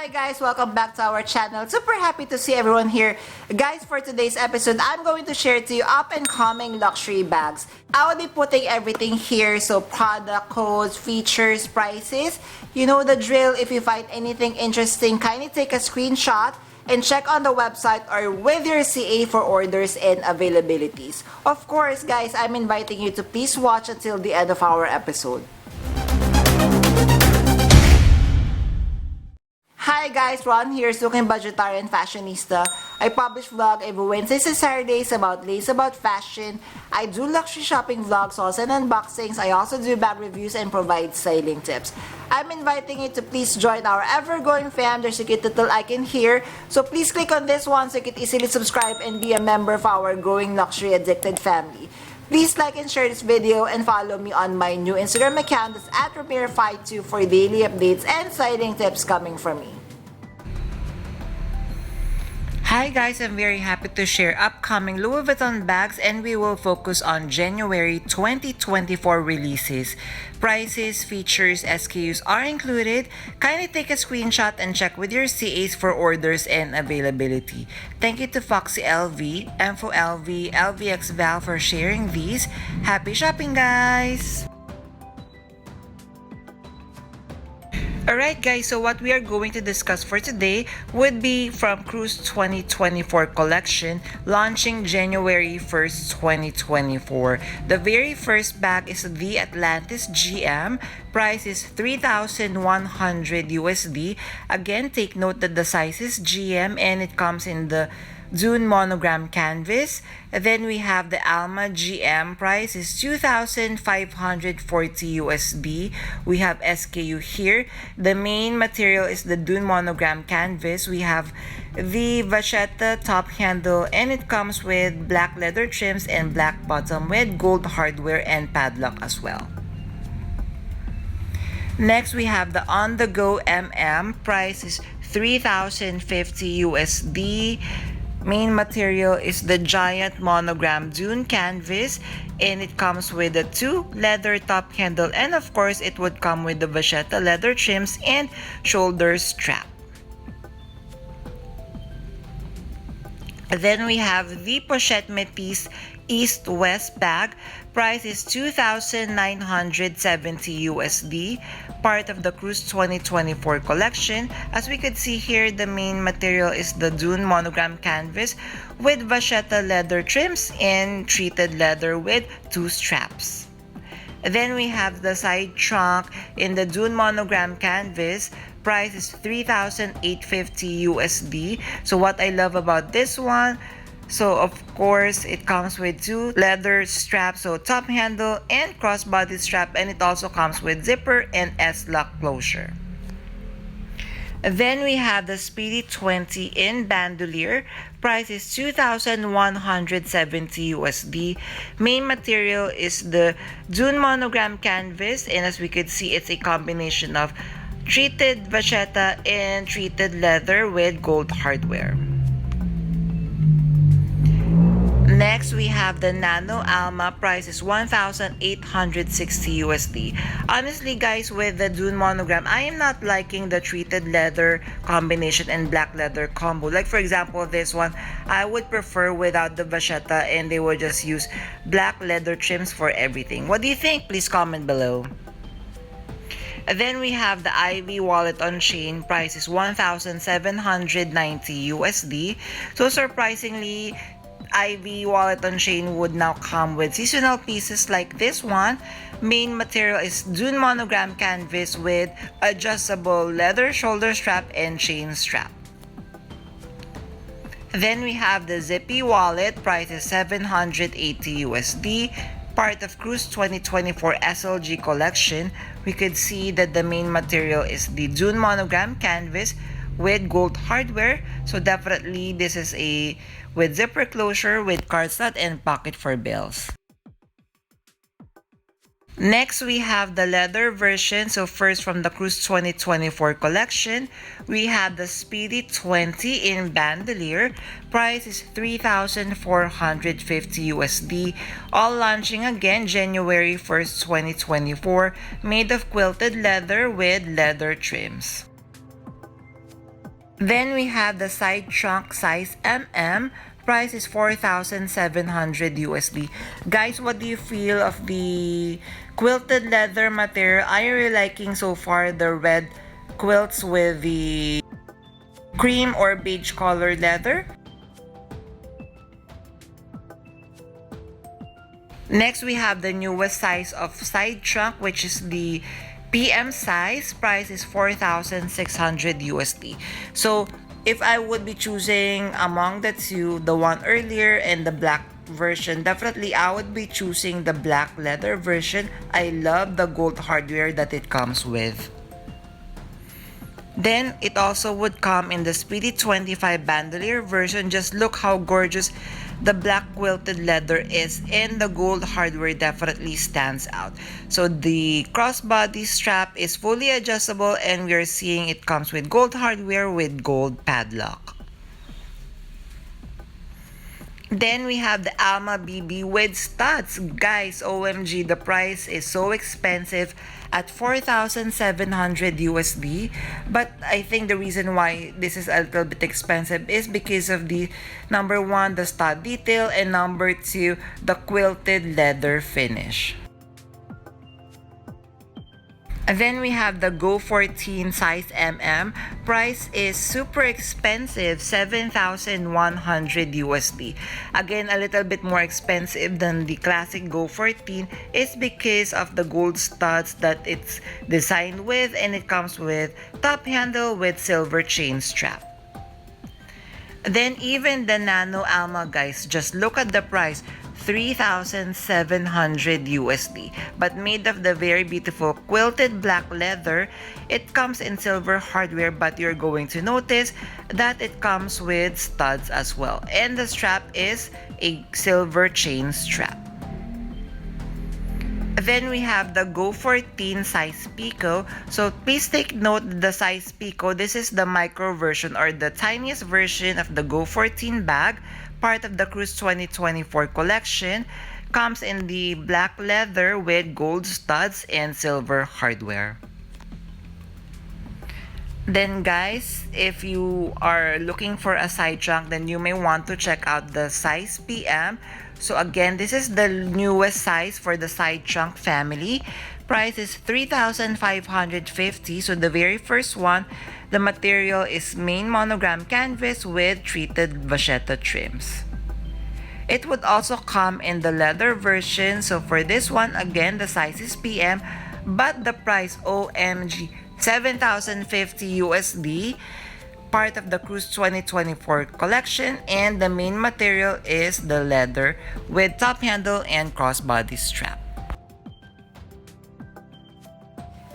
Hi guys, welcome back to our channel. Super happy to see everyone here. Guys, for today's episode, I'm going to share to you up-and-coming luxury bags. I will be putting everything here, so product codes, features, prices. You know the drill. If you find anything interesting, kindly take a screenshot and check on the website or with your CA for orders and availabilities. Of course, guys, I'm inviting you to please watch until the end of our episode. Hi guys, Ron here, looking budgetarian fashionista. I publish vlog every Wednesdays and Saturdays about lace, about fashion. I do luxury shopping vlogs, hauls and unboxings. I also do bag reviews and provide styling tips. I'm inviting you to please join our ever-growing fam. There's a cute little icon here. So please click on this one so you can easily subscribe and be a member of our growing luxury addicted family. Please like and share this video and follow me on my new Instagram account that's at Ramir52 for daily updates and styling tips coming from me. Hi guys, I'm very happy to share upcoming Louis Vuitton bags, and we will focus on January 2024 releases. Prices, features, SKUs are included. Kindly take a screenshot and check with your CAs for orders and availability. Thank you to Foxy LV, Enfo LV, LVX Val for sharing these. Happy shopping guys! Alright guys, so what we are going to discuss for today would be from Cruise 2024 collection launching January 1st, 2024. The very first bag is the Atlantis GM. Price is $3,100 USD. Again, take note that the size is GM and it comes in the Dune monogram canvas. Then we have the Alma GM. Price is $2,540 USD. We have SKU here. The main material is the Dune monogram canvas. We have the Pochette top handle and it comes with black leather trims and black bottom with gold hardware and padlock as well. Next, we have the On The Go MM. Price is $3,050 USD. Main material is the giant monogram Dune canvas and it comes with a 2 leather top handle, and of course it would come with the Pochette leather trims and shoulder strap. Then we have the Pochette Metis East-West bag. Price is $2,970 USD. Part of the Cruise 2024 collection. As we could see here, the main material is the Dune monogram canvas with Pochette leather trims and treated leather with 2 straps. Then we have the side trunk in the Dune monogram canvas. Price is $3,850 USD. So what I love about this one, so of course it comes with 2 leather straps, so top handle and crossbody strap, and it also comes with zipper and S-lock closure. Then we have the Speedy 20 in bandolier. Price is $2,170 USD. Main material is the Dune monogram canvas, and as we could see, it's a combination of treated Pochette and treated leather with gold hardware. Next, we have the NANO Alma. Price is $1,860 USD. Honestly, guys, with the Dune monogram, I am not liking the treated leather combination and black leather combo. Like for example, this one, I would prefer without the Pochette and they would just use black leather trims for everything. What do you think? Please comment below. Then we have the Ivy wallet on chain. Price is $1,790 USD. So surprisingly, Ivy wallet on chain would now come with seasonal pieces like this one. Main material is Dune monogram canvas with adjustable leather shoulder strap and chain strap. Then we have the Zippy wallet. Price is $780 USD. Part of Cruise 2024 SLG collection. We could see that the main material is the Dune monogram canvas with gold hardware. So definitely this is a with zipper closure with card slot and pocket for bills. Next, we have the leather version. So first, from the Cruise 2024 collection, we have the Speedy 20 in bandolier. Price is $3,450 USD. All launching again January 1st, 2024. Made of quilted leather with leather trims. Then we have the side trunk size MM. Price is 4,700 USD. Guys, what do you feel of the quilted leather material? Are you really liking so far the red quilts with the cream or beige colored leather? Next, we have the newest size of side trunk, which is the PM size. Price is 4,600 USD. So, if I would be choosing among the two, the one earlier and the black version, definitely I would be choosing the black leather version. I love the gold hardware that it comes with. Then, it also would come in the Speedy 25 bandolier version. Just look how gorgeous the black quilted leather is, and the gold hardware definitely stands out. So, the crossbody strap is fully adjustable, and we are seeing it comes with gold hardware with gold padlock. Then we have the Alma BB with studs. Guys, OMG, the price is so expensive at 4,700 USD. But I think the reason why this is a little bit expensive is because of the number one, the stud detail, and number two, the quilted leather finish. And then we have the Go 14 size MM. Price is super expensive, 7,100 USD. Again, a little bit more expensive than the classic Go 14 is because of the gold studs that it's designed with, and it comes with top handle with silver chain strap. Then even the NANO Alma, guys, just look at the price. 3,700 USD, but made of the very beautiful quilted black leather. It comes in silver hardware, but you're going to notice that it comes with studs as well, and the strap is a silver chain strap. Then we have the Go 14 size Pico. So please take note, the size Pico, this is the micro version or the tiniest version of the Go 14 bag, part of the Cruise 2024 collection. Comes in the black leather with gold studs and silver hardware. Then guys, if you are looking for a side trunk, then you may want to check out the size PM. So again, this is the newest size for the side trunk family. Price is 3,550. So the very first one, the material is main monogram canvas with treated vachetta trims. It would also come in the leather version. So for this one, again, the size is PM, but the price, OMG, 7,050 USD. Part of the Cruise 2024 collection, and the main material is the leather with top handle and crossbody strap.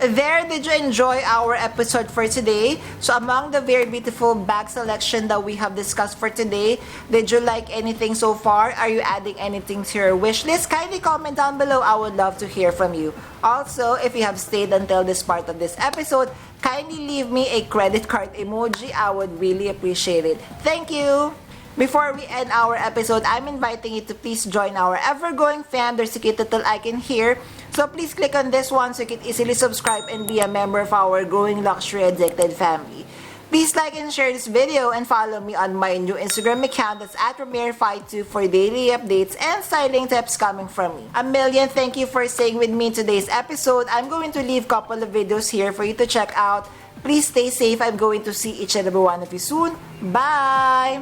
There, did you enjoy our episode for today? So among the very beautiful bag selection that we have discussed for today, did you like anything so far? Are you adding anything to your wish list? Kindly comment down below. I would love to hear from you. Also, if you have stayed until this part of this episode, kindly leave me a credit card emoji. I would really appreciate it. Thank you! Before we end our episode, I'm inviting you to please join our ever-growing fam. There's a cute little icon here. So please click on this one so you can easily subscribe and be a member of our growing luxury addicted family. Please like and share this video and follow me on my new Instagram account, that's @Ramir52, for daily updates and styling tips coming from me. A million thank you for staying with me in today's episode. I'm going to leave a couple of videos here for you to check out. Please stay safe. I'm going to see each and every one of you soon. Bye!